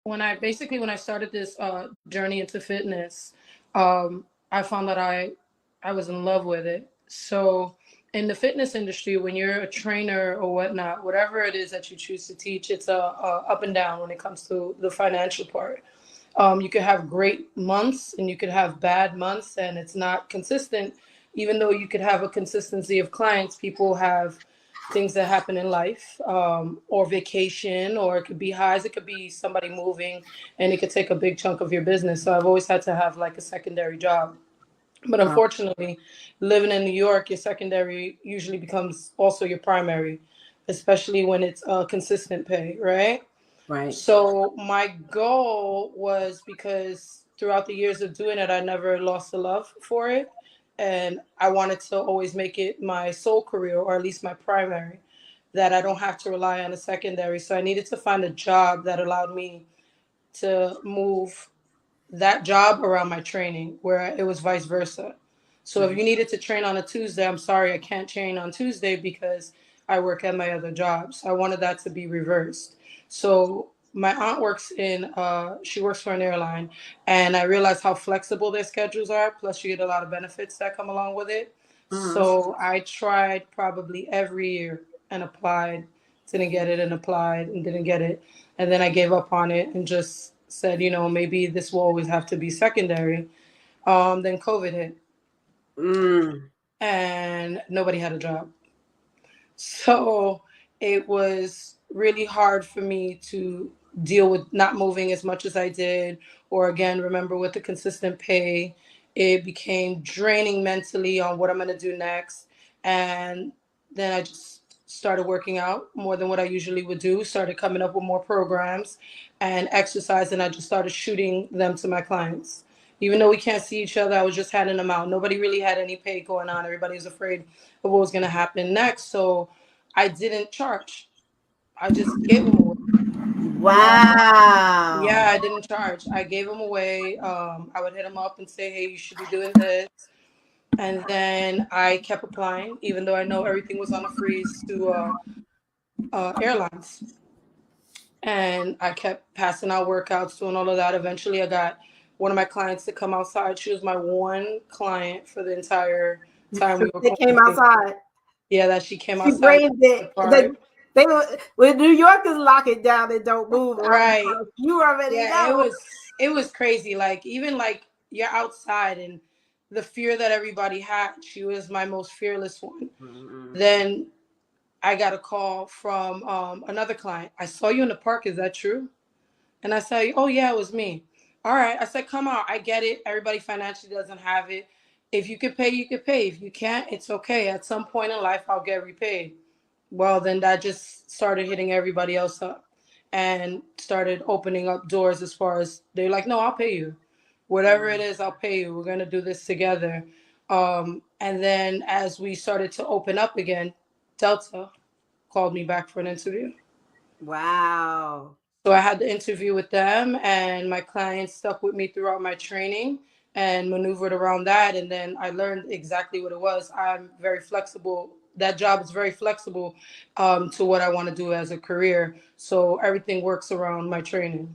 when I started this journey into fitness, I found that I was in love with it. So in the fitness industry, when you're a trainer or whatnot, whatever it is that you choose to teach, it's a up and down when it comes to the financial part. You could have great months and you could have bad months, and it's not consistent. Even though you could have a consistency of clients, people have things that happen in life, or vacation, or it could be highs, it could be somebody moving, and it could take a big chunk of your business. So I've always had to have like a secondary job. But Wow. unfortunately, living in New York, your secondary usually becomes also your primary, especially when it's consistent pay, right? Right. So my goal was, because throughout the years of doing it, I never lost the love for it. And I wanted to always make it my sole career, or at least my primary, that I don't have to rely on a secondary. So I needed to find a job that allowed me to move that job around my training, where it was vice versa. So if Right. you needed to train on a Tuesday, I'm sorry, I can't train on Tuesday because I work at my other job. So I wanted that to be reversed. So my aunt works in, she works for an airline, and I realized how flexible their schedules are. Plus, you get a lot of benefits that come along with it. Uh-huh. So I tried probably every year and applied, didn't get it, and applied and didn't get it. And then I gave up on it and just said, maybe this will always have to be secondary. Then COVID hit Mm. and nobody had a job. So it was really hard for me to deal with not moving as much as I did, or again, remember with the consistent pay, it became draining mentally on what I'm going to do next. And then I just started working out more than what I usually would do, started coming up with more programs and exercise, and I just started shooting them to my clients. Even though we can't see each other, I was just handing them out. Nobody really had any pay going on. Everybody was afraid of what was going to happen next. So I didn't charge. I just gave them away. Wow. Yeah, I didn't charge. I gave them away. I would hit them up and say, hey, you should be doing this. And then I kept applying, even though I know everything was on a freeze, to airlines. And I kept passing out workouts, doing all of that. Eventually, I got one of my clients to come outside. She was my one client for the entire time we were They came quarantined. outside. Yeah, that she came She outside braved the it. park. They were when New Yorkers lock it down and don't move out of the Right. house. You already Yeah, know. it was crazy. Like, even like you're outside, and the fear that everybody had, she was my most fearless one. Mm-mm. Then I got a call from another client. I saw you in the park. Is that true? And I said, oh yeah, it was me. All right. I said, come on. I get it. Everybody financially doesn't have it. If you could pay, you could pay. If you can't, it's okay. At some point in life, I'll get repaid. Well, then that just started hitting everybody else up and started opening up doors, as far as they're like, no, I'll pay you. Whatever it is, I'll pay you. We're going to do this together. And then as we started to open up again, Delta called me back for an interview. Wow. So I had the interview with them, and my clients stuck with me throughout my training and maneuvered around that. And then I learned exactly what it was. I'm very flexible. That job is very flexible, to what I want to do as a career. So everything works around my training.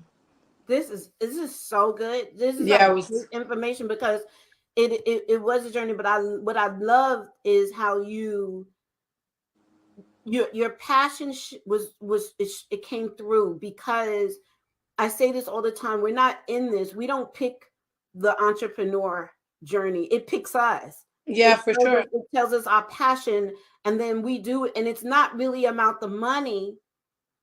This is so good. This is like Yeah, it good was. information because it was a journey, but I what I love is how your passion it came through because I say this all the time. We're not in this. We don't pick the entrepreneur journey. It picks us. Yeah, for sure. It tells us our passion, and then we do it. And it's not really about the money.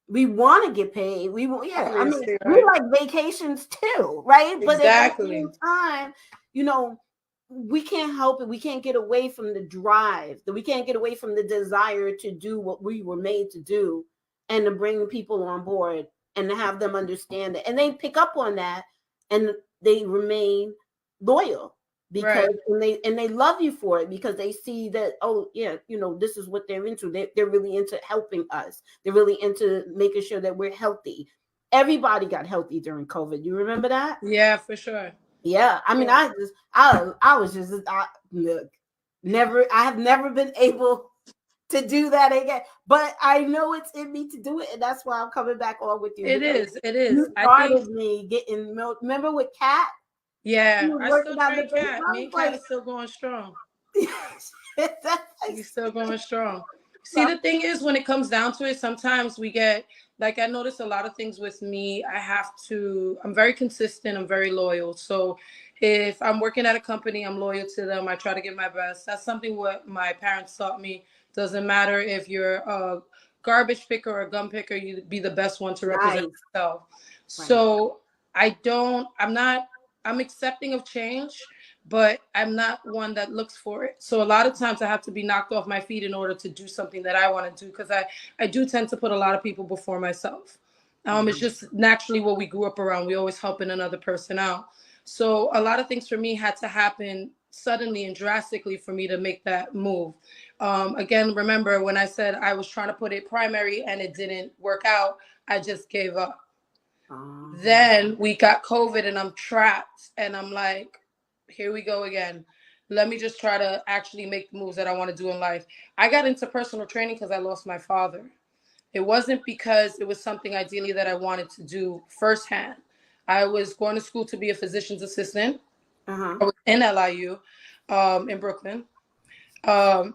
We want to get paid. We want, yeah. I mean, Obviously, we right? like vacations too, right? But at the same Exactly. time, you know, we can't help it. We can't get away from the drive. We can't get away from the desire to do what we were made to do, and to bring people on board and to have them understand it. And they pick up on that, and they remain loyal because Right. and they love you for it because they see that, oh yeah, this is what they're into. They're really into helping us. They're really into making sure that we're healthy. Everybody got healthy during COVID. You remember that? Yeah, for sure. Yeah, I mean, Yeah. I was just look, never. I have never been able to do that again. But I know it's in me to do it, and that's why I'm coming back on with you. It is. It is. You I think. started me getting milk. Remember with Kat? She Yeah, was I still working out the train basement. Cat. I Me was and Cat like, is still going strong. that's like, We still going strong. See, the thing is, when it comes down to it, sometimes we get like, I notice a lot of things with me. I'm very consistent. I'm very loyal. So if I'm working at a company, I'm loyal to them. I try to give my best. That's something what my parents taught me. Doesn't matter if you're a garbage picker or a gum picker, you be the best one to represent nice. yourself. Right. So I'm accepting of change, but I'm not one that looks for it. So a lot of times I have to be knocked off my feet in order to do something that I want to do, because I do tend to put a lot of people before myself. It's just naturally what we grew up around. We always helping another person out. So a lot of things for me had to happen suddenly and drastically for me to make that move. Again, remember when I said I was trying to put it primary and it didn't work out, I just gave up. Then we got COVID and I'm trapped and I'm like, here we go again. Let me just try to actually make the moves that I want to do in life. I got into personal training because I lost my father. It wasn't because it was something ideally that I wanted to do firsthand. I was going to school to be a physician's assistant. I was in LIU, in Brooklyn. And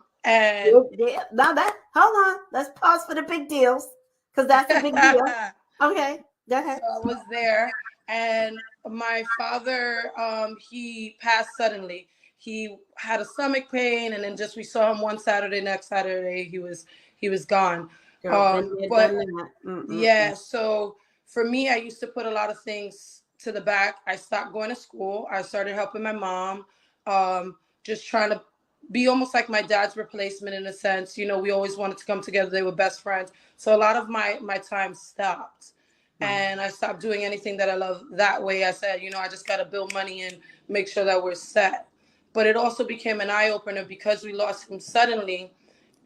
Now that, hold on, let's pause for the big deals, because that's a big deal. Okay, go ahead. So I was there, and my father, he passed suddenly. He had a stomach pain, and then just we saw him one Saturday. Next Saturday, he was gone. Girl, been there, But done that. yeah, so for me, I used to put a lot of things to the back. I stopped going to school. I started helping my mom, just trying to be almost like my dad's replacement in a sense. You know, we always wanted to come together. They were best friends. So a lot of my time stopped. And I stopped doing anything that I love that way. I said, you know, I just got to build money and make sure that we're set. But it also became an eye opener because we lost him suddenly.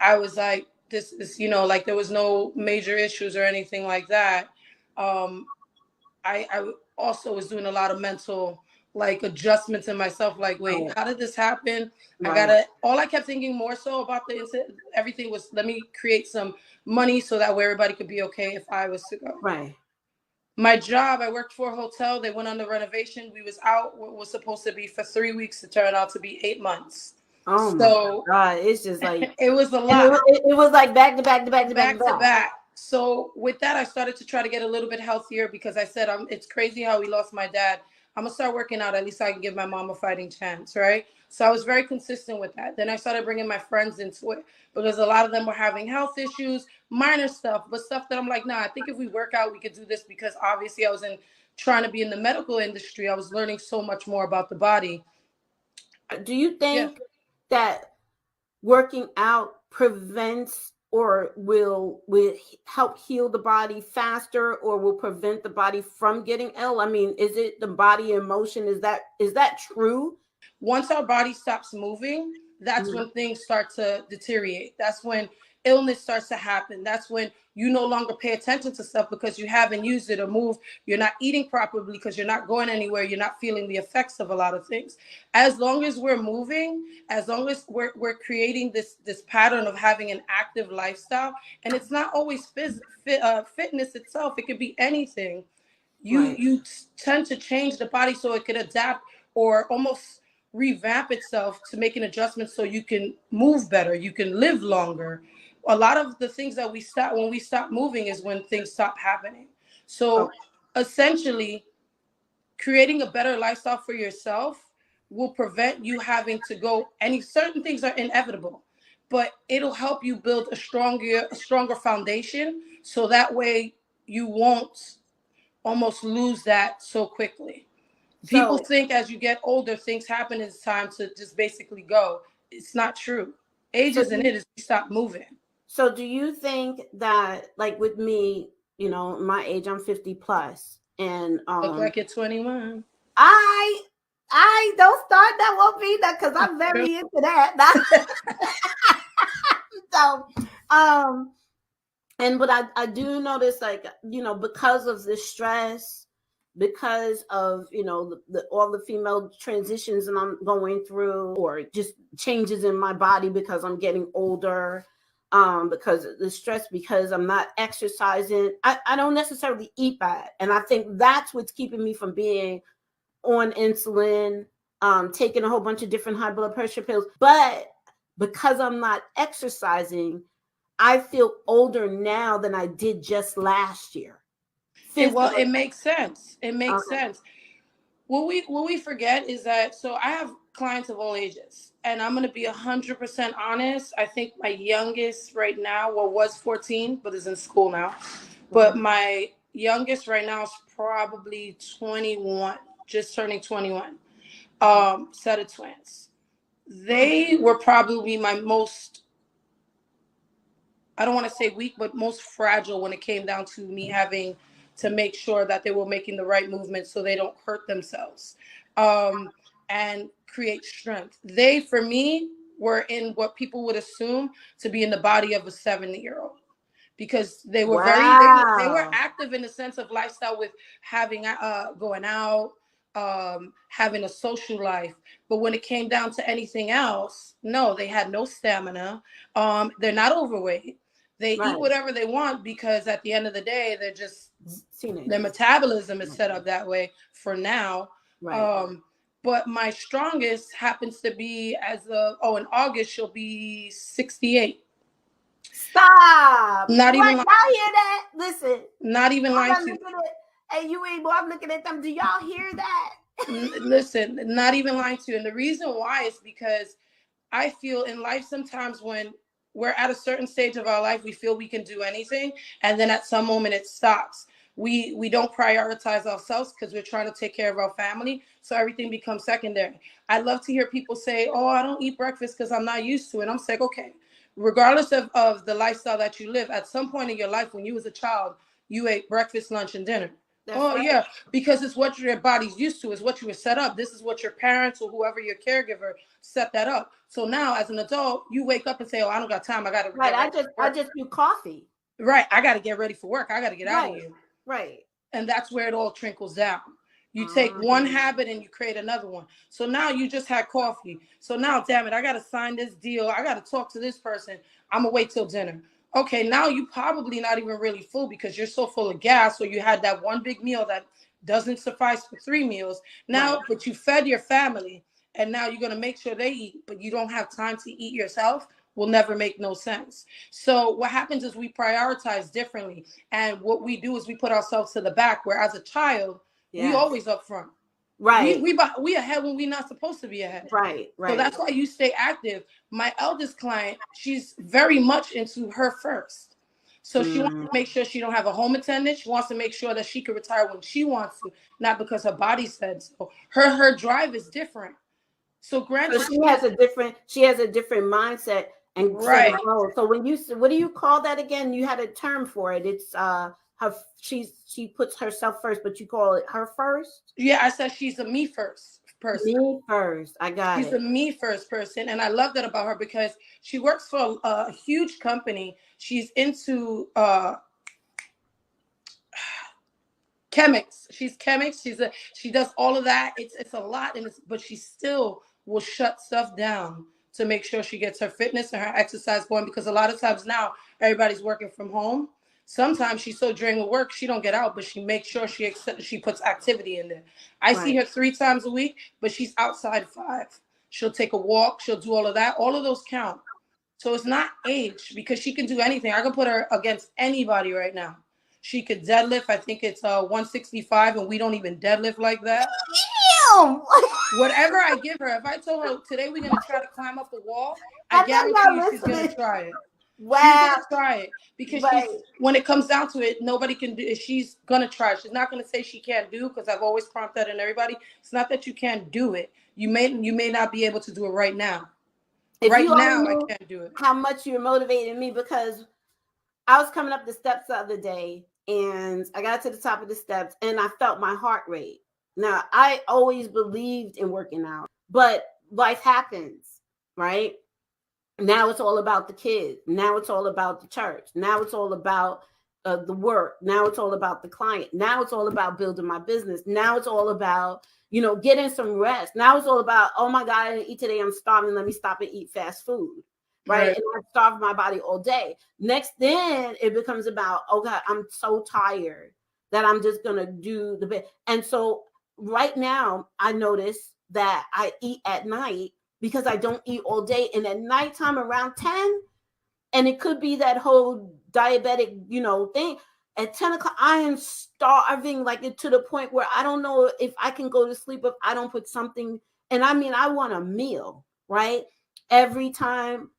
I was like, this is, you know, like there was no major issues or anything like that. Um, I also was doing a lot of mental like adjustments in myself. Like, wait, how did this happen? All I kept thinking more so about the incident, everything was, let me create some money so that way everybody could be okay if I was to go. Right. My job, I worked for a hotel. They went under renovation. We was out what was supposed to be for 3 weeks to turn out to be 8 months. Oh my God. It's just like, it was a lot. It was like back to back to back to back to back. So with that, I started to try to get a little bit healthier because I said, it's crazy how we lost my dad. I'm going to start working out. At least I can give my mom a fighting chance, right? So I was very consistent with that. Then I started bringing my friends into it because a lot of them were having health issues, minor stuff, but stuff that I'm like, nah, I think if we work out, we could do this, because obviously I was trying to be in the medical industry. I was learning so much more about the body. Do you think that working out prevents or will help heal the body faster, or will prevent the body from getting ill? I mean, is it the body in motion? Is that true? Once our body stops moving, that's when things start to deteriorate. That's when illness starts to happen. That's when you no longer pay attention to stuff because you haven't used it or moved. You're not eating properly because you're not going anywhere. You're not feeling the effects of a lot of things. As long as we're moving, as long as we're creating this pattern of having an active lifestyle, and it's not always fitness itself. It could be anything. You tend to change the body so it could adapt or almost revamp itself to make an adjustment so you can move better, you can live longer. A lot of the things that when we stop moving is when things stop happening. So essentially, creating a better lifestyle for yourself will prevent you having to go, any certain things are inevitable, but it'll help you build a stronger foundation, so that way you won't almost lose that so quickly. People think as you get older, things happen. It's time to just basically go. It's not true. Age isn't it. It's we stop moving. So do you think that, like with me, you know, my age, I'm 50 plus, and look like you're 21. I don't start that, won't be that, because I'm very into that. So but I do notice, like, you know, because of the stress, because of, you know, all the female transitions that I'm going through, or just changes in my body because I'm getting older, because of the stress, because I'm not exercising. I don't necessarily eat bad. And I think that's what's keeping me from being on insulin, taking a whole bunch of different high blood pressure pills. But because I'm not exercising, I feel older now than I did just last year. Well, it makes sense. It makes sense. What we forget is that, so I have clients of all ages, and I'm going to be 100% honest. I think my youngest right now, was 14, but is in school now. But my youngest right now is probably 21, just turning 21. Set of twins. They were probably my most, I don't want to say weak, but most fragile when it came down to me having to make sure that they were making the right movements so they don't hurt themselves, and create strength. They, for me, were in what people would assume to be in the body of a 70-year-old, because they were they were active in the sense of lifestyle, with having going out, having a social life. But when it came down to anything else, no, they had no stamina. They're not overweight. They eat whatever they want, because at the end of the day, they're just, their metabolism is set up that way for now. But my strongest happens to be in August, she'll be 68. Stop. Not even y'all hear that? Listen. Not even lying to you. Hey, you ain't, boy, I'm looking at them. Do y'all hear that? Listen, not even lying to you. And the reason why is because I feel in life sometimes when we're at a certain stage of our life, we feel we can do anything. And then at some moment it stops. We don't prioritize ourselves because we're trying to take care of our family. So everything becomes secondary. I love to hear people say, oh, I don't eat breakfast because I'm not used to it. I'm like, okay, regardless of the lifestyle that you live, at some point in your life when you was a child, you ate breakfast, lunch, and dinner. Yeah, because it's what your body's used to. It's what you were set up. This is what your parents or whoever your caregiver set that up. So now as an adult, you wake up and say, oh, I don't got time. I got to. I just do coffee. Right. I got to get ready for work. I got to get out of here. Right. And that's where it all trickles down. You take one habit and you create another one. So now you just had coffee. So now, damn it, I got to sign this deal. I got to talk to this person. I'm going to wait till dinner. Okay, now you probably not even really full because you're so full of gas. So you had that one big meal that doesn't suffice for 3 meals. Now, but you fed your family, and now you're going to make sure they eat, but you don't have time to eat yourself. Will never make no sense. So what happens is we prioritize differently. And what we do is we put ourselves to the back, where as a child, we always up front. Right. We ahead when we're not supposed to be ahead. Right. So that's why you stay active. My eldest client, she's very much into her first. So she wants to make sure she don't have a home attendant. She wants to make sure that she can retire when she wants to, not because her body said so. Her drive is different. So granted, she has a different mindset and So when what do you call that again? You had a term for it. It's she puts herself first, but you call it her first? Yeah, I said she's a me first person. Me first. I got She's a me first person. And I love that about her because she works for a huge company. She's into chemics. She's chemics. She does all of that. It's a lot, but she still will shut stuff down to make sure she gets her fitness and her exercise going, because a lot of times now everybody's working from home. Sometimes she's so drained with work, she don't get out, but she makes sure she puts activity in there. I see her 3 times a week, but she's outside 5. She'll take a walk. She'll do all of that. All of those count. So it's not age, because she can do anything. I can put her against anybody right now. She could deadlift. I think it's 165, and we don't even deadlift like that. Damn. Whatever I give her, if I told her today we're gonna try to climb up the wall, I guarantee you she's gonna try it. Wow. She's gonna try it because when it comes down to it, nobody can do it. She's gonna try. She's not gonna say she can't do, because I've always prompted that in everybody. It's not that you can't do it. You may not be able to do it right now. I can't do it. How much you're motivating me, because I was coming up the steps the other day, and I got to the top of the steps and I felt my heart rate. Now, I always believed in working out, but life happens, right? Now it's all about the kids. Now it's all about the church. Now it's all about the work. Now it's all about the client. Now it's all about building my business. Now it's all about, getting some rest. Now it's all about, oh my God, I didn't eat today. I'm starving. Let me stop and eat fast food. right? Right. And I starve my body all day. Next, then it becomes about, oh God, I'm so tired that I'm just gonna do the bit. And so right now, I notice that I eat at night because I don't eat all day. And at nighttime around 10, and it could be that whole diabetic, thing. At 10 o'clock, I am starving, like it to the point where I don't know if I can go to sleep if I don't put something. And I mean, I want a meal, right? Every time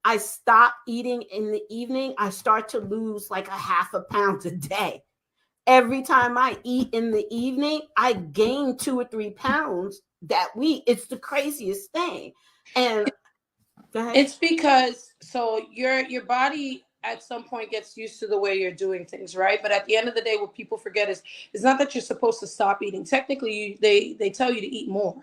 I stop eating in the evening, I start to lose like a half a pound a day. Every time I eat in the evening, I gain 2 or 3 pounds that week. It's the craziest thing. And go ahead. It's because so your body at some point gets used to the way you're doing things, right? But at the end of the day, what people forget is it's not that you're supposed to stop eating. Technically, they tell you to eat more.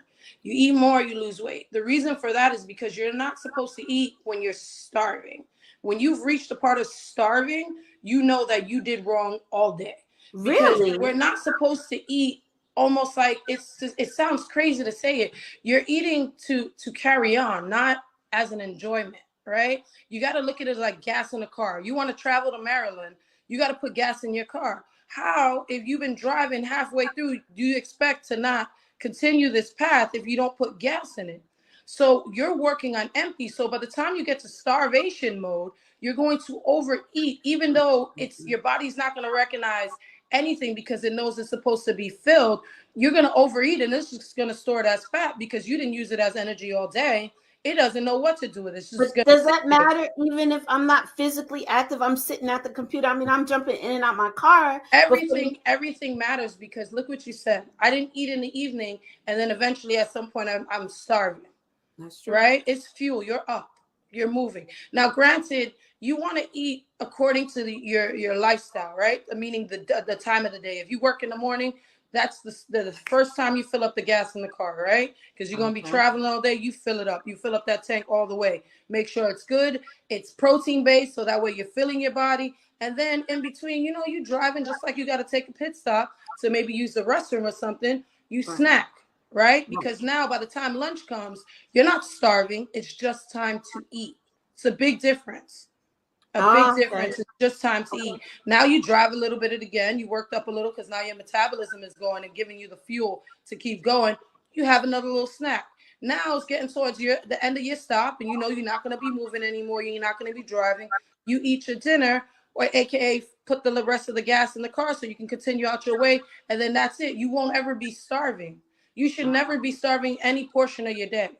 You eat more, you lose weight. The reason for that is because you're not supposed to eat when you're starving. When you've reached a part of starving, you know that you did wrong all day. Because Really? we're not supposed to eat almost like it sounds crazy to say it. You're eating to carry on, not as an enjoyment, right? You got to look at it like gas in a car. You want to travel to Maryland, you got to put gas in your car. How, if you've been driving halfway through, do you expect to not continue this path if you don't put gas in it? So you're working on empty. So by the time you get to starvation mode, you're going to overeat, even though it's your body's not going to recognize anything because it knows it's supposed to be filled. You're going to overeat and it's just going to store it as fat because you didn't use it as energy all day. It doesn't know what to do with it. It's just But going to does sit that there. matter even if I'm not physically active? I'm sitting at the computer. I mean, I'm jumping in and out my car. But Everything matters because look what you said. I didn't eat in the evening, and then eventually at some point I'm starving. that's true. Right? It's fuel. You're up. You're moving. Now, granted, you want to eat according to your lifestyle, right? Meaning the time of the day. If you work in the morning, that's the first time you fill up the gas in the car, right? Because you're gonna be Okay. traveling all day. You fill it up. You fill up that tank all the way. Make sure it's good. It's protein based, so that way you're filling your body. And then in between, you driving just like you got to take a pit stop to maybe use the restroom or something. You Right. snack, right? Right. Because now by the time lunch comes, you're not starving. It's just time to eat. It's a big difference. A big Okay. difference. It's just time to eat. Now you drive a little bit again. You worked up a little because now your metabolism is going and giving you the fuel to keep going. You have another little snack. Now it's getting towards the end of your stop, and you know you're not going to be moving anymore. You're not going to be driving. You eat your dinner, or AKA put the rest of the gas in the car so you can continue out your way, and then that's it. You won't ever be starving. You should never be starving any portion of your day.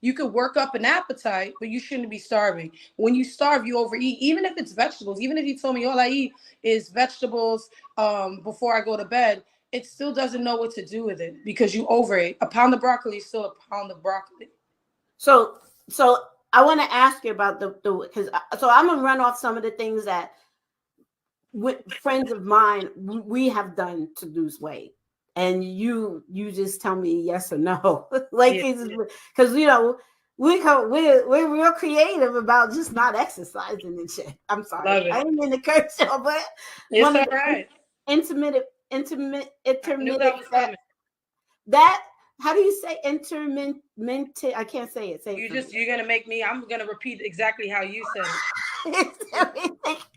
You could work up an appetite, but you shouldn't be starving. When you starve, you overeat, even if it's vegetables. Even if you told me all I eat is vegetables before I go to bed, it still doesn't know what to do with it because you overate. A pound of broccoli is still a pound of broccoli. So I want to ask you about the because so I'm gonna run off some of the things that with friends of mine we have done to lose weight, and you just tell me yes or no. Like Yeah, it's because we're real creative about just not exercising and shit. I'm sorry, love I it. didn't mean to curse you, but It's one of all the right. I knew that intermittent was coming. that how do you say intermittent? I can't say it. Say it You for me. just you're gonna make me. I'm gonna repeat exactly how you said it It's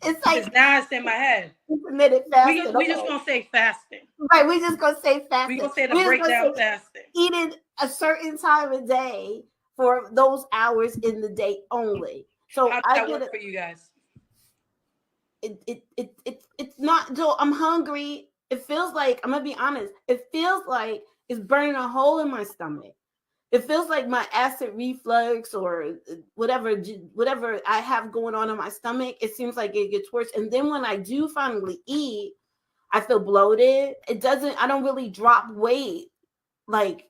because like now it's in my head. intermittent We fasting. we just Okay. gonna say fasting. Right. We just gonna say We fasting. gonna say the We're just gonna breakdown say fasting. eating a certain time of day for those hours in the day only. So How does I that get work it. for you guys? It's not. So I'm hungry. It feels like, I'm gonna be honest. It feels like it's burning a hole in my stomach. It feels like my acid reflux or whatever I have going on in my stomach. It seems like it gets worse. And then when I do finally eat, I feel bloated. I don't really drop weight like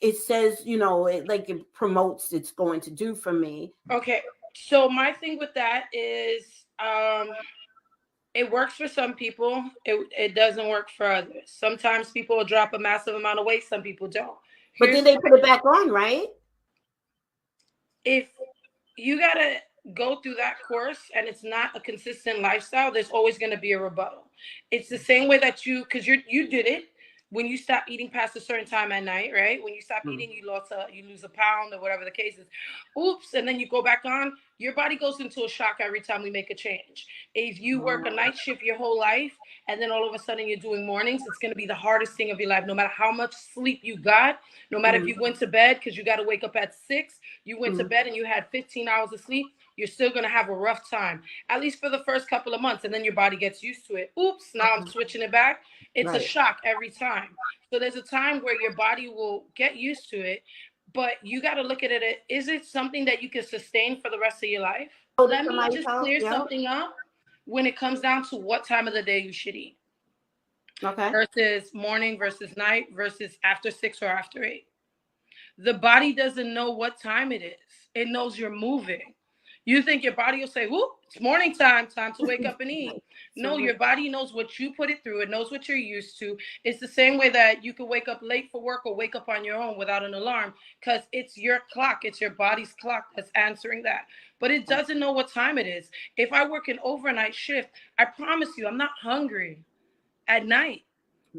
it says, like it promotes it's going to do for me. Okay, so my thing with that is it works for some people. It doesn't work for others. Sometimes people will drop a massive amount of weight. Some people don't. But then Here's they put it back on, right? if you gotta go through that course and it's not a consistent lifestyle, there's always gonna be a rebuttal. It's the same way that because you did it. when you stop eating past a certain time at night, right? When you stop Mm. eating, you lose a pound or whatever the case is. Oops, and then you go back on. Your body goes into a shock every time we make a change. If you work a night shift your whole life, and then all of a sudden you're doing mornings, it's going to be the hardest thing of your life. No matter how much sleep you got, no matter if you went to bed because you got to wake up at 6, you went to bed and you had 15 hours of sleep, you're still going to have a rough time, at least for the first couple of months. And then your body gets used to it. Oops, now I'm switching it back. It's a Right. shock every time. So there's a time where your body will get used to it, but you got to look at it. Is it something that you can sustain for the rest of your life? So Let me somebody just told, clear yeah. something up when it comes down to what time of the day you should eat Okay. versus morning versus night versus after 6 or after 8. The body doesn't know what time it is. It knows you're moving. You think your body will say, whoop, it's morning time, time to wake up and eat. No, your body knows what you put it through. It knows what you're used to. It's the same way that you could wake up late for work or wake up on your own without an alarm, because it's your clock. It's your body's clock that's answering that. But it doesn't know what time it is. If I work an overnight shift, I promise you, I'm not hungry at night,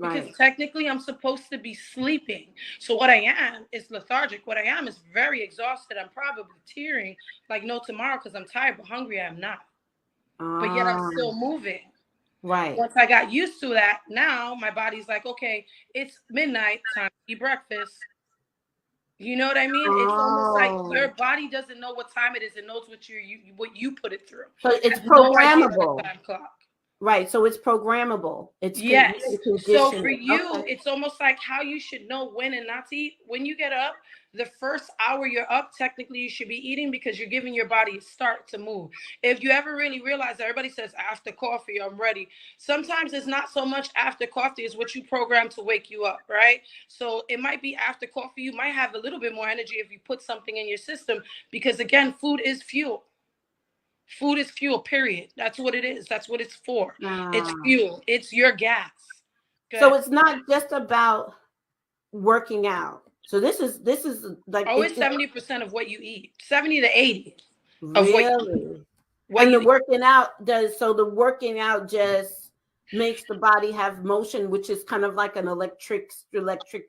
because Right. technically I'm supposed to be sleeping. So what I am is lethargic. What I am is very exhausted. I'm probably tearing like no tomorrow because I'm tired, but hungry I am not. But yet I'm still moving. Right. Once I got used to that, now my body's like, okay, it's midnight, time to eat breakfast. You know what I mean? It's almost like Oh. your body doesn't know what time it is. It knows what you put it through. So It it's has no idea of a programmable. time clock. Right. So it's programmable. It's you Yes. can So condition for it. you, Okay. it's almost like how you should know when and not to eat. When you get up, the first hour you're up, technically you should be eating because you're giving your body a start to move. If you ever really realize that everybody says after coffee, I'm ready. Sometimes it's not so much after coffee as what you program to wake you up, right? So it might be after coffee. You might have a little bit more energy if you put something in your system, because again, food is fuel. Food is fuel, period. That's what it is. That's what it's for. It's Ah. fuel. It's your gas. So Good. it's not just about working out. So this is like Always 70% of what you eat. 70 to 80 of what you eat. really. What And the you eat. working out does, so the working out just makes the body have motion, which is kind of like an electric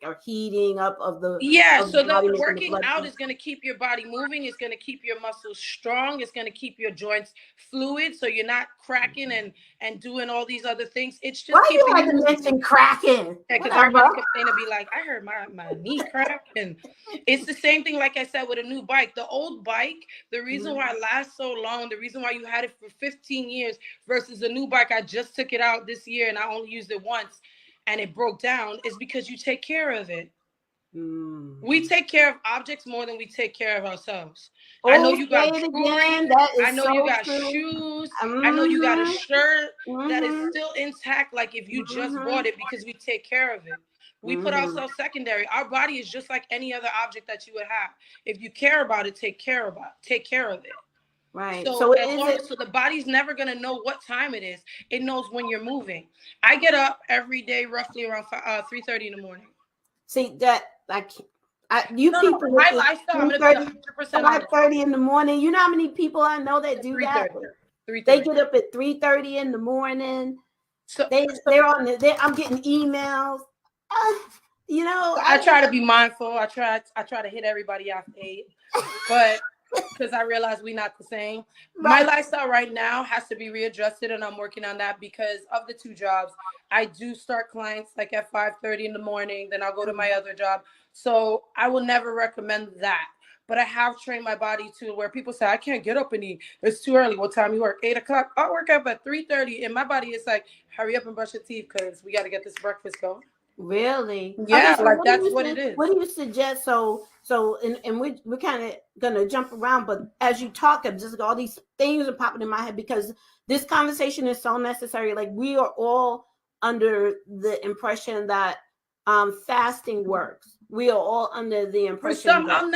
or heating up of the Yeah, of the so the body, making the working blood out flow. is going to keep your body moving. It's going to keep your muscles strong. It's going to keep your joints fluid, so you're not cracking and doing all these other things. It's Why just you keeping had you to moving. mention cracking? Yeah, because Whatever. everybody complain to be like, I heard my knee crack. And it's the same thing, like I said, with a new bike. The old bike, the reason why it lasts so long, the reason why you had it for 15 years versus a new bike, I just took it out this year and I only used it once and it broke down, is because you take care of it. We take care of objects more than we take care of ourselves. I know Oh, you say got it jewelry. again. That I is know you so got true. shoes. I know you got a Mm-hmm. shirt that is Mm-hmm. still intact, like if you just Mm-hmm. bought it, because we take care of it. We put Mm-hmm. ourselves secondary. Our body is just like any other object that you would have. If you care about it, take care of it. Right. So So as is long it? as, so the body's never gonna know what time it is. It knows when you're moving. I get up every day roughly around 3:30 in the morning. See that like you No, no, people with my the lifestyle. I'm gonna be 3:30, 100% five honest. thirty in the morning. You know how many people I know that do that? 3:30. They 3:30. get up at 3:30 in the morning. So, They're on I'm getting emails. Uh, you know, I try to be mindful. I try to hit everybody off 8, but because I realize we're not the same. My right. lifestyle right now has to be readjusted, and I'm working on that because of the 2 jobs. I do start clients like at 5:30 in the morning, then I'll go to my other job. So I will never recommend that. But I have trained my body to where people say I can't get up and eat. It's too early. What time you work? 8 o'clock. I'll work up at 3:30, and my body is like, hurry up and brush your teeth because we got to get this breakfast going. Really? Okay, Yeah, so like that's what it is. what do you suggest? And we're kind of gonna jump around, but as you talk, just all these things are popping in my head because this conversation is so necessary. Like we are all under the impression that fasting works. We are all under the For impression some, that I'll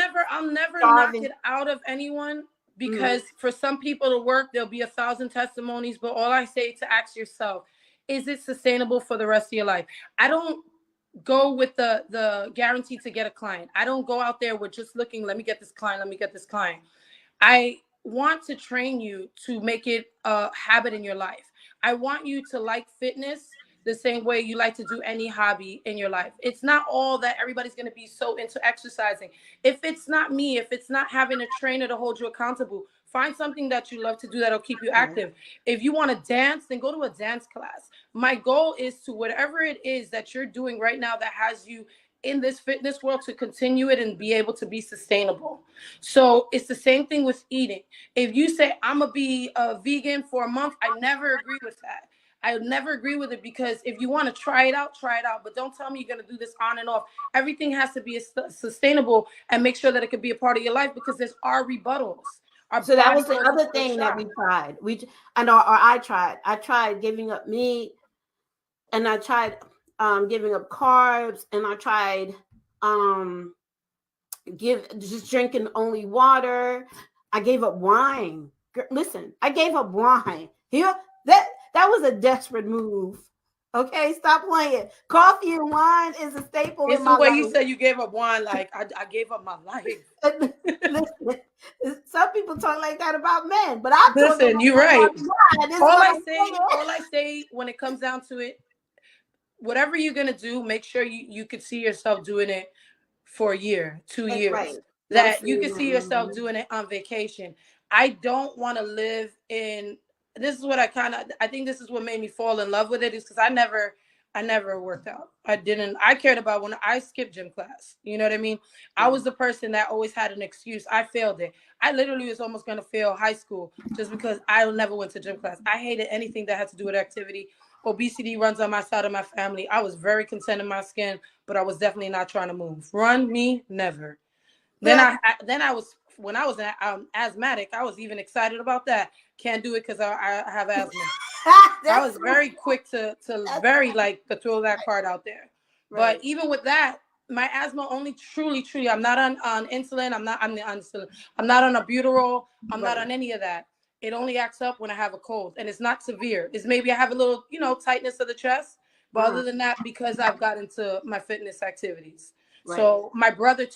never knock starving. it out of anyone, Mm, because for some people to work, there'll be 1,000 testimonies. But all I say to ask yourself, is it sustainable for the rest of your life? I don't go with the guarantee to get a client. I don't go out there with just looking, let me get this client, let me get this client. I want to train you to make it a habit in your life. I want you to like fitness, the same way you like to do any hobby in your life. It's not all that everybody's going to be so into exercising. If it's not me, if it's not having a trainer to hold you accountable, find something that you love to do that'll keep you active. If you want to dance, then go to a dance class. My goal is to, whatever it is that you're doing right now that has you in this fitness world, to continue it and be able to be sustainable. So it's the same thing with eating. If you say, I'm gonna be a vegan for a month, I never agree with that. I never agree with it, because if you want to try it out, try it out. But don't tell me you're going to do this on and off. Everything has to be sustainable, and make sure that it could be a part of your life, because there's our rebuttals. So that was the other thing that we tried. I tried. I tried giving up meat, and I tried giving up carbs, and I tried just drinking only water. I gave up wine. Listen, I gave up wine. Here, that was a desperate move. Okay, stop playing. Coffee and wine is a staple it's in my life. It's the way you said you gave up wine, like I gave up my life. Listen, some people talk like that about men, but I listen. You're right. All I say when it comes down to it, whatever you're gonna do, make sure you could see yourself doing it for a year, 2 years. Right. That you can see yourself doing it on vacation. I don't want to live in. This is what I think this is what made me fall in love with it, is because I never worked out. I cared about when I skipped gym class. You know what I mean? I was the person that always had an excuse. I failed it. I literally was almost going to fail high school just because I never went to gym class. I hated anything that had to do with activity. Obesity runs on my side of my family. I was very content in my skin, but I was definitely not trying to move. Run me, never. Yeah. Then I was, when I was asthmatic, I was even excited about that. Can't do it because I have asthma. I was very quick to throw that card out there. Right. But even with that, my asthma only truly, I'm not on insulin. I'm not on albuterol. I'm not on any of that. It only acts up when I have a cold, and it's not severe. It's maybe I have a little, tightness of the chest. But other than that, because I've got into my fitness activities. Right. So my brother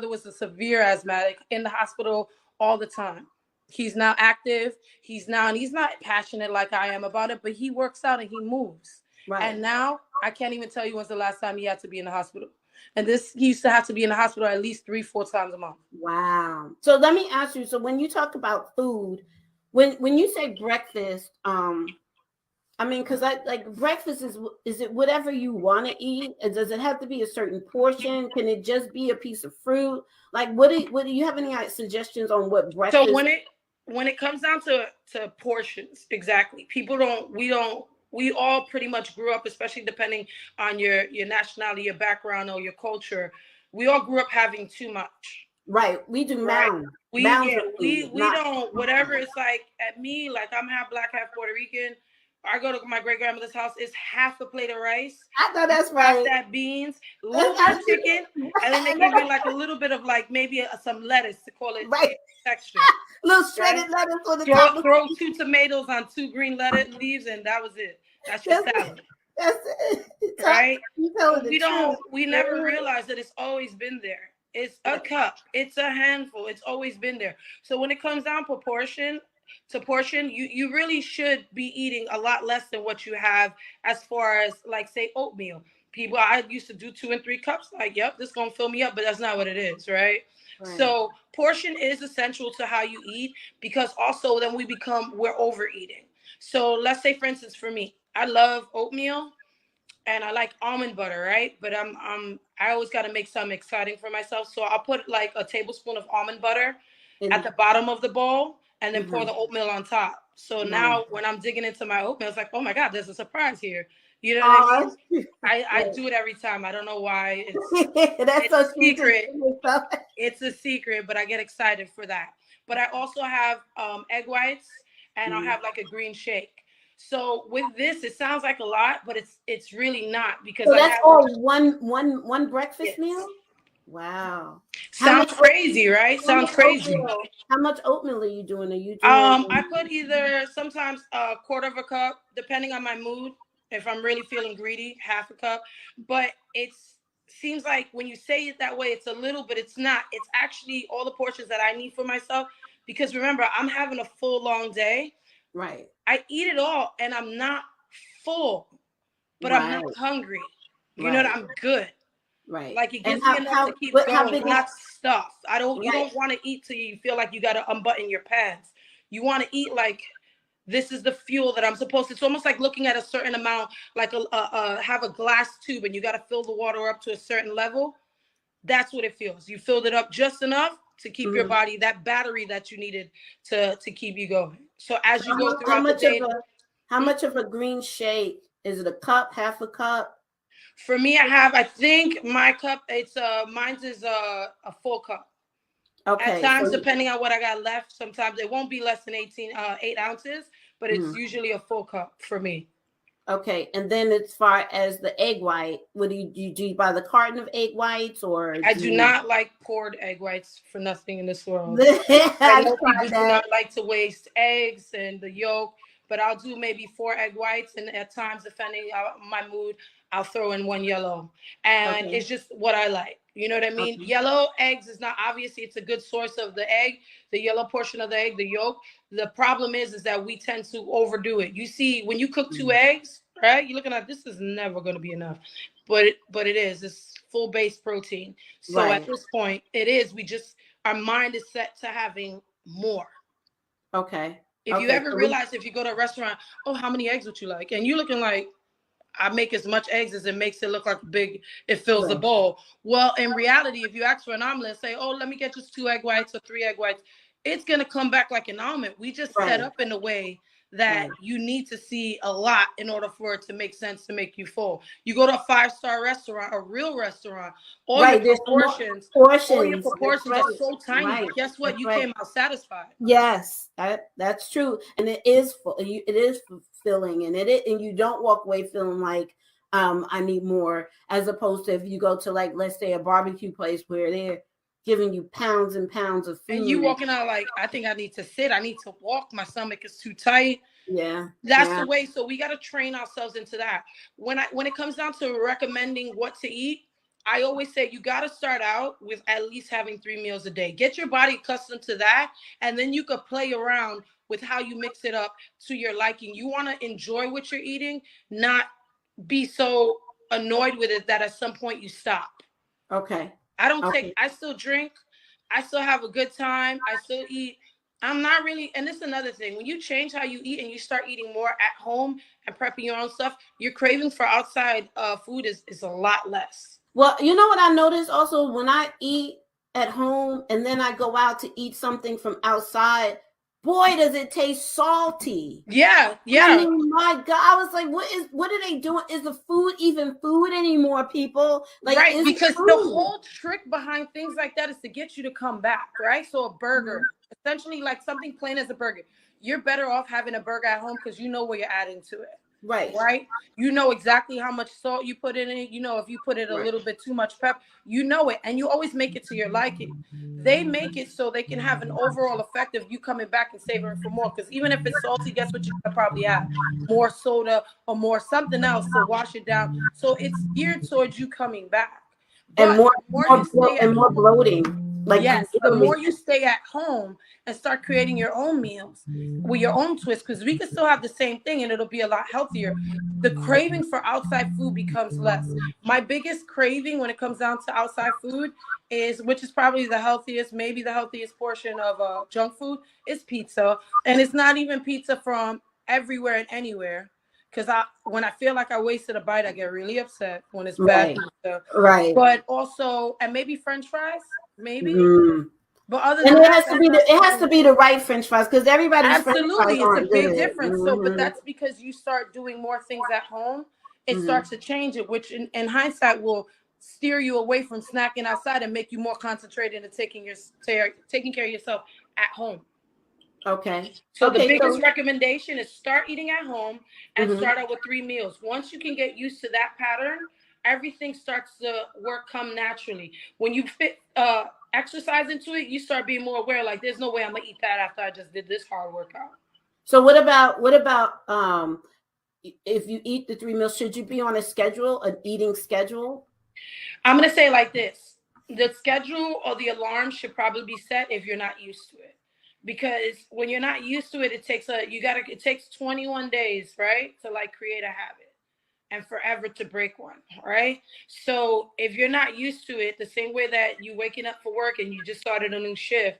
was a severe asthmatic, in the hospital all the time. He's now active. He's not passionate like I am about it, but he works out and he moves. Right. And now I can't even tell you when's the last time he had to be in the hospital. And he used to have to be in the hospital at least 3-4 times a month. Wow. So let me ask you, so when you talk about food, when you say breakfast, because I like breakfast is it whatever you want to eat? Does it have to be a certain portion? Can it just be a piece of fruit? Like, what do you have any suggestions on what breakfast? So when it comes down to portions, exactly. We all pretty much grew up, especially depending on your nationality, your background, or your culture. We all grew up having too much. Right. We do mound. We don't, whatever it's like. At me, like, I'm half black, half Puerto Rican. I go to my great grandmother's house. It's half a plate of rice. I know that's right. Half that beans, a little bit of chicken, and then they give you like a little bit of like maybe some lettuce to call it texture. Little shredded lettuce on the top. Throw 2 tomatoes on 2 green lettuce leaves, and that was it. That's your salad. That's it. Right? We never realized that it's always been there. It's a cup. It's a handful. It's always been there. So when it comes down to portion, you really should be eating a lot less than what you have, as far as, like, say, oatmeal. I used to do 2 and 3 cups. Like, yep, this is going to fill me up, but that's not what it is, right? So portion is essential to how you eat, because also then we're overeating. So let's say, for instance, for me, I love oatmeal and I like almond butter, right? But I always got to make something exciting for myself. So I'll put like a tablespoon of almond butter at the bottom of the bowl, and then pour the oatmeal on top. So now when I'm digging into my oatmeal, it's like, oh my God, there's a surprise here. You know what I mean? I do it every time. I don't know why. It's a secret. It's a secret, but I get excited for that. But I also have egg whites, and I'll have like a green shake. So with this, it sounds like a lot, but it's really not, because that's all one breakfast meal. Wow. Sounds crazy, right? Sounds crazy. How much oatmeal are you doing? I put either sometimes a quarter of a cup, depending on my mood. If I'm really feeling greedy, half a cup. But it seems like when you say it that way, it's a little, but it's not. It's actually all the portions that I need for myself. Because remember, I'm having a full, long day. Right. I eat it all and I'm not full. but I'm Right. not hungry. You know Right. that I'm good. Right. Like it And gives me enough to keep how going, big is not stuff. You right? don't want to eat till you feel like you got to unbutton your pants. You want to eat like this is the fuel that I'm supposed to. It's almost like looking at a certain amount, like have a glass tube and you got to fill the water up to a certain level. That's what it feels. You filled it up just enough to keep your Mhm. body, that battery that you needed to keep you going. So as So you go how throughout the much of day, a green shake is it? A cup, half a cup? for me, I think my cup, it's mine's is a full cup. At Okay, times, so depending on what I got left, sometimes it won't be less than 8 ounces, but it's mhm. usually a full cup for me. Okay, and then as far as the egg white, what do you buy the carton of egg whites or I do do you? not like poured egg whites for nothing in this world. I I've know tried people do that. not like to waste eggs and the yolk, but I'll do maybe 4 egg whites, and at times, depending on my mood, I'll throw in one yellow. And Okay, it's just what I like. You know what I mean? okay, Yellow eggs is not obviously it's a good source of the egg, the yellow portion of the egg, the yolk. The problem is that we tend to overdo it. You see, when you cook two mm, eggs, right? You're looking at this is never going to be enough, but it is. It's full base protein. So at right. this point, it is. We just our mind is set to having more. Okay, If you okay. ever So we realize if you go to a restaurant, oh, how many eggs would you like? And you're looking like, I make as much eggs as it makes it look like big, it fills the right, bowl. Well, in reality, if you ask for an omelet and say, oh, let me get just 2 egg whites or 3 egg whites, it's going to come back like an omelet. We just set right, up in a way that right, you need to see a lot in order for it to make sense to make you full. You go to a 5-star restaurant, a real restaurant, right. There's more all your portions. That's proportions are right, so tiny, right. but guess what? That's You right. came out satisfied. Yes, that's true, and it is it is fulfilling, and and you don't walk away feeling like I need more, as opposed to if you go to, like, let's say, a barbecue place where they're giving you pounds and pounds of And you food. walking out like, I think I need to sit. I need to walk. My stomach is too tight. Yeah, That's yeah, the way. So we got to train ourselves into that. When it comes down to recommending what to eat, I always say you got to start out with at least having 3 meals a day. Get your body accustomed to that, and then you could play around with how you mix it up to your liking. You want to enjoy what you're eating, not be so annoyed with it that at some point you stop. okay, okay, I still drink. I still have a good time. I still eat. I'm not really, and this is another thing. When you change how you eat and you start eating more at home and prepping your own stuff, your craving for outside food is a lot less. well, you know what I noticed also, when I eat at home and then I go out to eat something from outside, boy, does it taste salty. Yeah, I yeah. mean, my God, I was like, what are they doing? Is the food even food anymore, people? Like, Right, is it because the food? whole trick behind things like that is to get you to come back, right? So a burger, Mhm. essentially like something plain as a burger. You're better off having a burger at home because you know what you're adding to it, Right, right? You know exactly how much salt you put in it. You know if you put it a right, little bit too much pep, you know it, and you always make it to your liking. They make it so they can have an overall effect of you coming back and savoring for more. Because even if it's salty, guess what you gotta probably add? More soda or more something else to wash it down. So it's geared towards you coming back. and But the more you stay at more home, bloating, like yes, the literally. more you stay at home and start creating your own meals with your own twist, because we can still have the same thing and it'll be a lot healthier. The craving for outside food becomes less. My biggest craving when it comes down to outside food is, which is probably the healthiest, maybe the healthiest portion of junk food, is pizza. And it's not even pizza from everywhere and anywhere. Because when I feel like I wasted a bite, I get really upset when it's bad Right, pizza. right. But also, and maybe French fries, maybe. Mm. But other And than that, that's not it has something. to be the right French fries, because everybody's French fries Absolutely, it's a aren't big good. difference. So, but that's because you start doing more things at home. It Hmm. starts to change it, which in hindsight will steer you away from snacking outside and make you more concentrated in taking care of yourself at home. Okay, So the okay, biggest so recommendation is start eating at home and mhm. start out with 3 meals. Once you can get used to that pattern, everything starts to come naturally. When you fit exercise into it, you start being more aware. Like, there's no way I'm gonna eat that after I just did this hard workout. So what about if you eat the 3 meals, should you be on a schedule, an eating schedule? I'm gonna say like this: the schedule or the alarm should probably be set if you're not used to it. Because when you're not used to it, it takes 21 days, right, to like create a habit. and forever to break one, right? So if you're not used to it, the same way that you waking up for work and you just started a new shift,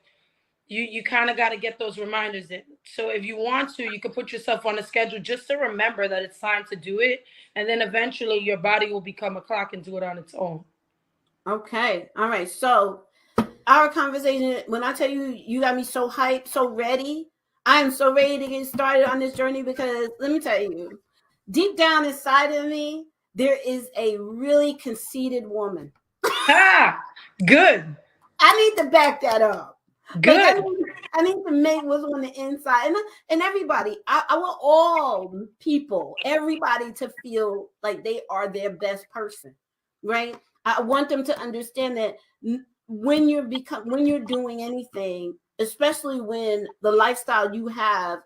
you kind of got to get those reminders in. So if you want to, you can put yourself on a schedule just to remember that it's time to do it, and then eventually your body will become a clock and do it on its own. Okay. All right. So our conversation, when I tell you, you got me so hyped, so ready. I am so ready to get started on this journey because let me tell you, deep down inside of me, there is a really conceited woman. Ah, good, I need to back that up. Like good. I need to make what's on the inside, and everybody. I want all people, everybody, to feel like they are their best person, right? I want them to understand that when you're doing anything, especially when the lifestyle you have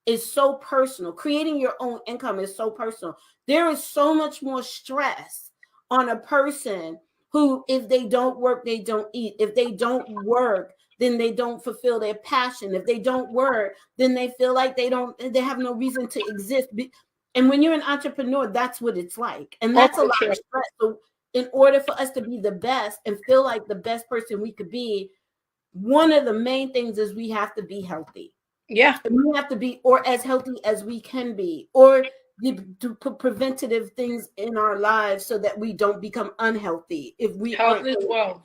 is so personal, creating your own income is so personal. There is so much more stress on a person who, if they don't work, they don't eat. If they don't work, then they don't fulfill their passion. If they don't work, then they feel like they have no reason to exist. And when you're an entrepreneur, that's what it's like. And Oh, that's a for lot sure. of stress. So in order for us to be the best and feel like the best person we could be, one of the main things is we have to be healthy. Yeah. And we have to be or as healthy as we can be, or to put preventative things in our lives so that we don't become unhealthy if we Health aren't. is wealth.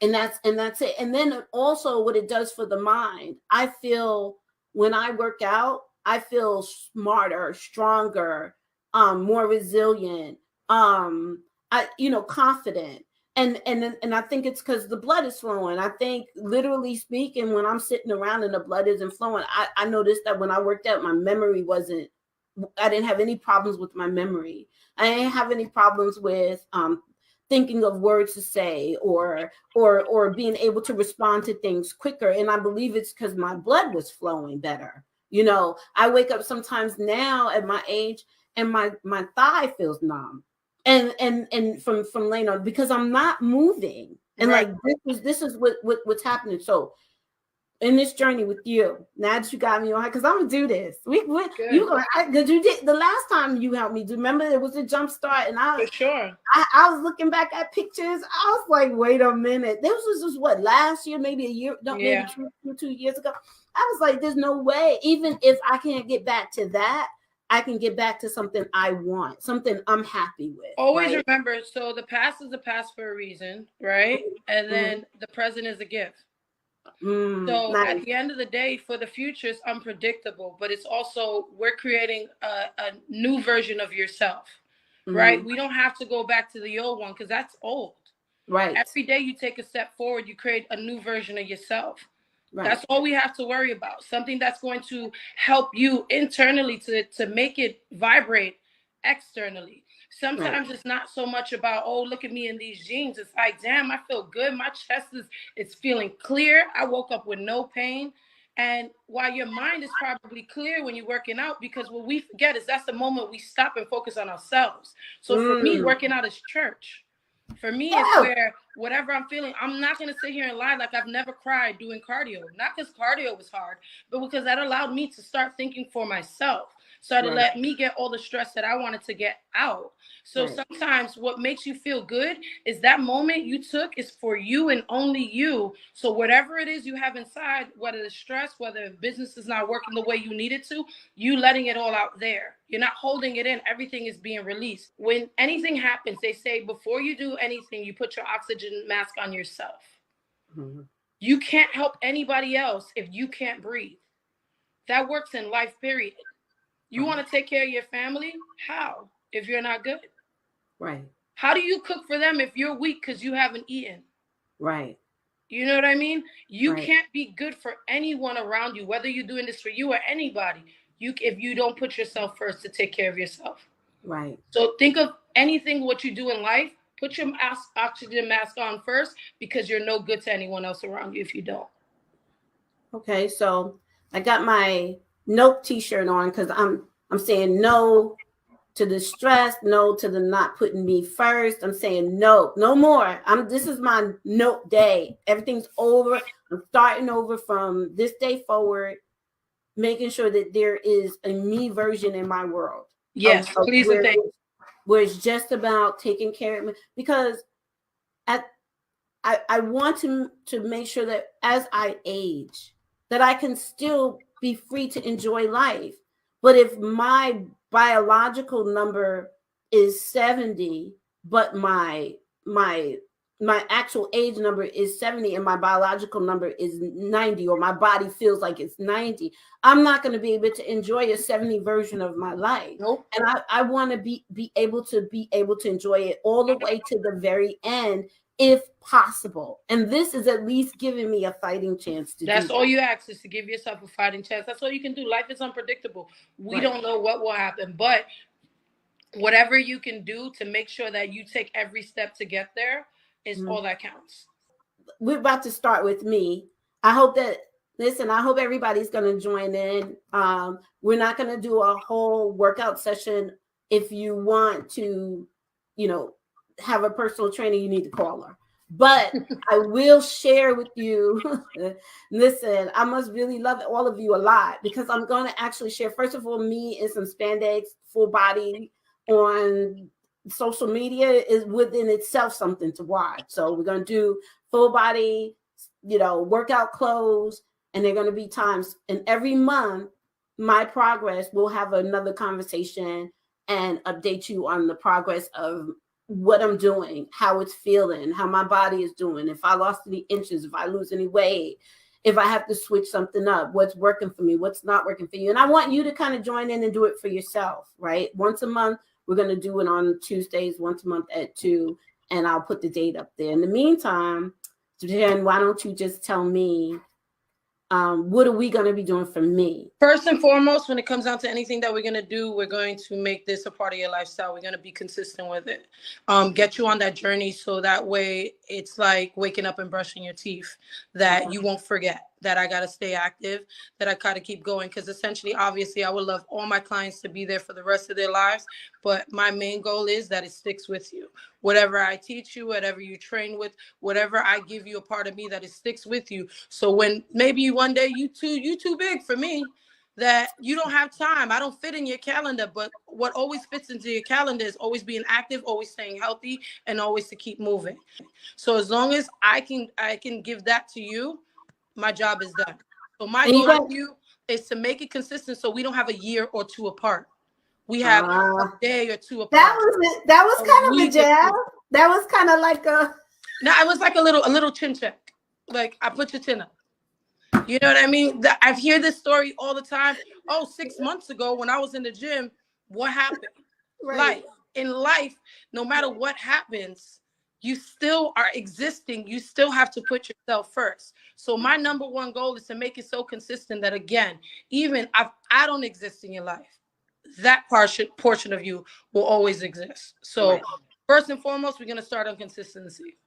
And that's it. And then also what it does for the mind. I feel when I work out, I feel smarter, stronger, more resilient, confident. And I think it's because the blood is flowing. I think, literally speaking, when I'm sitting around and the blood isn't flowing, I noticed that when I worked out, my memory wasn't. I didn't have any problems with my memory. I didn't have any problems with thinking of words to say, or being able to respond to things quicker. And I believe it's because my blood was flowing better. I wake up sometimes now at my age and my thigh feels numb, and from laying on, because I'm not moving. And Right. like this is what's happening. So in this journey with you, now that you got me on, because I'm gonna do this. You Good. because you did the last time you helped me. Do you remember it was a jump start, and For sure. I was looking back at pictures. I was like, wait a minute. This was just what, last year, maybe a year, no, maybe Yeah. 2 years ago. I was like, there's no way. Even if I can't get back to that, I can get back to something I want, something I'm happy with. Always Right. remember, so the past is a past for a reason, right? And then the present is a gift. So at Nice. the end of the day, for the future, it's unpredictable, but it's also, we're creating a new version of yourself, right? We don't have to go back to the old one because that's old. Right. Every day you take a step forward, you create a new version of yourself. Right. That's all we have to worry about. Something that's going to help you internally to make it vibrate externally. Sometimes it's not so much about, oh, look at me in these jeans. It's like, damn, I feel good. My chest is it's feeling clear. I woke up with no pain. And while your mind is probably clear when you're working out, because what we forget is that's the moment we stop and focus on ourselves. So for me, working out is church. For me, it's where whatever I'm feeling, I'm not going to sit here and lie like I've never cried doing cardio. Not because cardio was hard, but because that allowed me to start thinking for myself. Started to let me get all the stress that I wanted to get out. So sometimes what makes you feel good is that moment you took is for you and only you. So whatever it is you have inside, whether it's stress, whether business is not working the way you need it to, you letting it all out there. You're not holding it in. Everything is being released. When anything happens, they say before you do anything, you put your oxygen mask on yourself. You can't help anybody else if you can't breathe. That works in life, period. You want to take care of your family? How? If you're not good? Right. How do you cook for them if you're weak because you haven't eaten? Right. You know what I mean? You can't be good for anyone around you, whether you're doing this for you or anybody. If you don't put yourself first to take care of yourself. Right. So think of anything what you do in life. Put your oxygen mask on first, because you're no good to anyone else around you if you don't. Okay, so I got my nope t-shirt on because I'm saying no to the stress, no to the not putting me first. I'm saying no more. This is my nope day. Everything's over. I'm starting over from this day forward, making sure that there is a me version in my world. Yes, please and thank you. where it's just about taking care of me, because I want to make sure that as I age, that I can still be free to enjoy life. But if my biological number is 70, but my actual age number is 70 and my biological number is 90, or my body feels like it's 90, I'm not going to be able to enjoy a 70 version of my life. Nope. And I want to be able to enjoy it all the way to the very end, if possible. And this is at least giving me a fighting chance to That's do all that. you ask, is to give yourself a fighting chance. That's all you can do. Life is unpredictable. We Right. don't know what will happen, but whatever you can do to make sure that you take every step to get there is all that counts. We're about to start with me. I hope everybody's going to join in. We're not going to do a whole workout session. If you want to, have a personal trainer, you need to call her. But I will share with you. Listen, I must really love all of you a lot, because I'm going to actually share, first of all, me in some spandex, full body on social media is within itself something to watch. So we're going to do full body, workout clothes, and they're going to be times. And every month, my progress, we'll have another conversation and update you on the progress of what I'm doing, how it's feeling, how my body is doing, if I lost any inches, if I lose any weight, if I have to switch something up, what's working for me, what's not working for you. And I want you to kind of join in and do it for yourself, right? Once a month, we're going to do it on Tuesdays, once a month at 2, and I'll put the date up there. In the meantime, Jen, why don't you just tell me, what are we going to be doing for me? First and foremost, when it comes down to anything that we're going to do, we're going to make this a part of your lifestyle. We're going to be consistent with it. Get you on that journey, so that way it's like waking up and brushing your teeth, that you won't forget that I got to stay active, that I got to keep going. Because essentially, obviously, I would love all my clients to be there for the rest of their lives. But my main goal is that it sticks with you. Whatever I teach you, whatever you train with, whatever I give you a part of me, that it sticks with you. So when maybe one day you too big for me, that you don't have time, I don't fit in your calendar, but what always fits into your calendar is always being active, always staying healthy, and always to keep moving. So as long as I can give that to you, my job is done. So my goal with you is to make it consistent, so we don't have a year or two apart. We have a day or two apart. That was kind of a jab. That was kind of like a. No, it was like a little chin check. Like, I put your chin up. You know what I mean? I hear this story all the time. Oh, 6 months ago when I was in the gym, what happened? Right. In life, no matter what happens, you still are existing. You still have to put yourself first. So my number one goal is to make it so consistent that, again, even if I don't exist in your life, that portion of you will always exist. So first and foremost, we're going to start on consistency.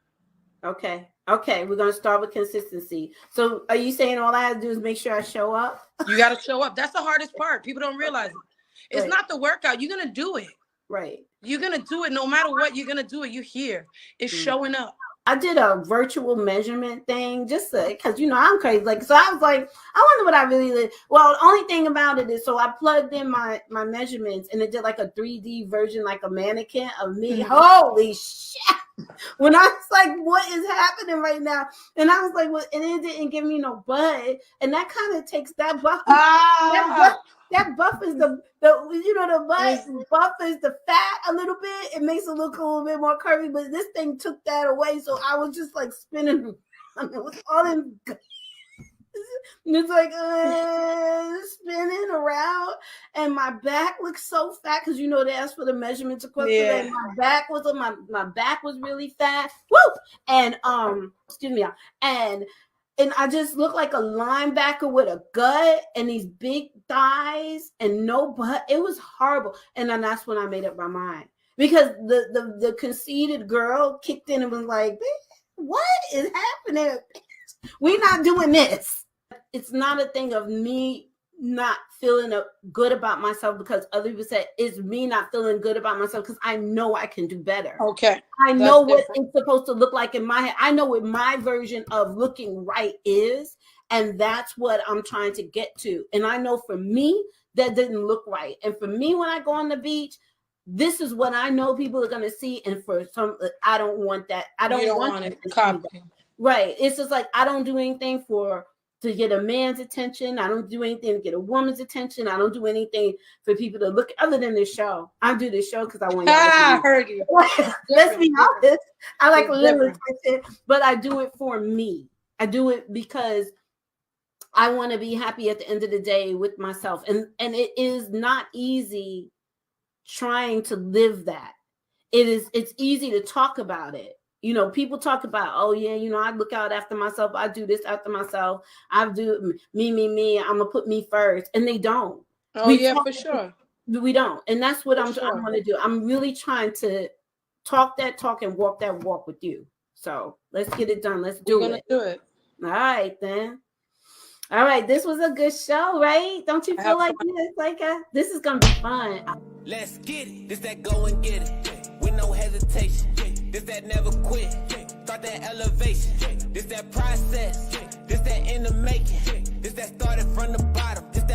Okay. We're going to start with consistency. So are you saying all I have to do is make sure I show up? You got to show up. That's the hardest part. People don't realize it. It's not the workout. You're going to do it. Right. You're going to do it no matter what. You're going to do it. You're here. It's showing up. I did a virtual measurement thing just because, I'm crazy. So I was like, I wonder what I really did. Well, the only thing about it is, so I plugged in my measurements, and it did like a 3D version, like a mannequin of me. Mm-hmm. Holy shit. When I was like, what is happening right now? And I was like, well, and it didn't give me no butt. And that kind of takes that buff. That buffers the butt buffers the fat a little bit. It makes it look a little bit more curvy, but this thing took that away. So I was just like spinning around. It was all in. It's like spinning around, and my back looked so fat because they asked for the measurements equipment. Yeah. And my back was really fat. Woo! And excuse me, and I just looked like a linebacker with a gut and these big thighs and no butt. It was horrible. And then that's when I made up my mind, because the conceited girl kicked in and was like, what is happening? We're not doing this. It's not a thing of me not feeling good about myself because other people said it's me not feeling good about myself, because I know I can do better. Okay. I know what it's supposed to look like in my head. I know what my version of looking right is, and that's what I'm trying to get to. And I know for me, that didn't look right. And for me, when I go on the beach, this is what I know people are going to see. And for some, I don't want that. I don't, want it. them to see Copy. that. Right. It's just like, I don't do anything to get a man's attention. I don't do anything to get a woman's attention. I don't do anything for people to look other than this show. I do this show because I want y'all to I heard you. Let's be honest. I like a little Different. attention, but I do it for me. I do it because I want to be happy at the end of the day with myself. And it is not easy trying to live that. It's easy to talk about it. You know, people talk about, oh yeah, you know, I look out after myself. I do this after myself. I do me. I'm gonna put me first, and they don't. Oh yeah, for sure. We don't, and that's what I'm going to do. I'm really trying to talk that talk and walk that walk with you. So let's get it done. Let's do it. Do it. All right, then. All right, this was a good show, right? Don't you feel like it's like this is gonna be fun? Let's get it. This that go and get it with no hesitation. This that never quit. Start that elevation. This that process. This that in the making. This that started from the bottom.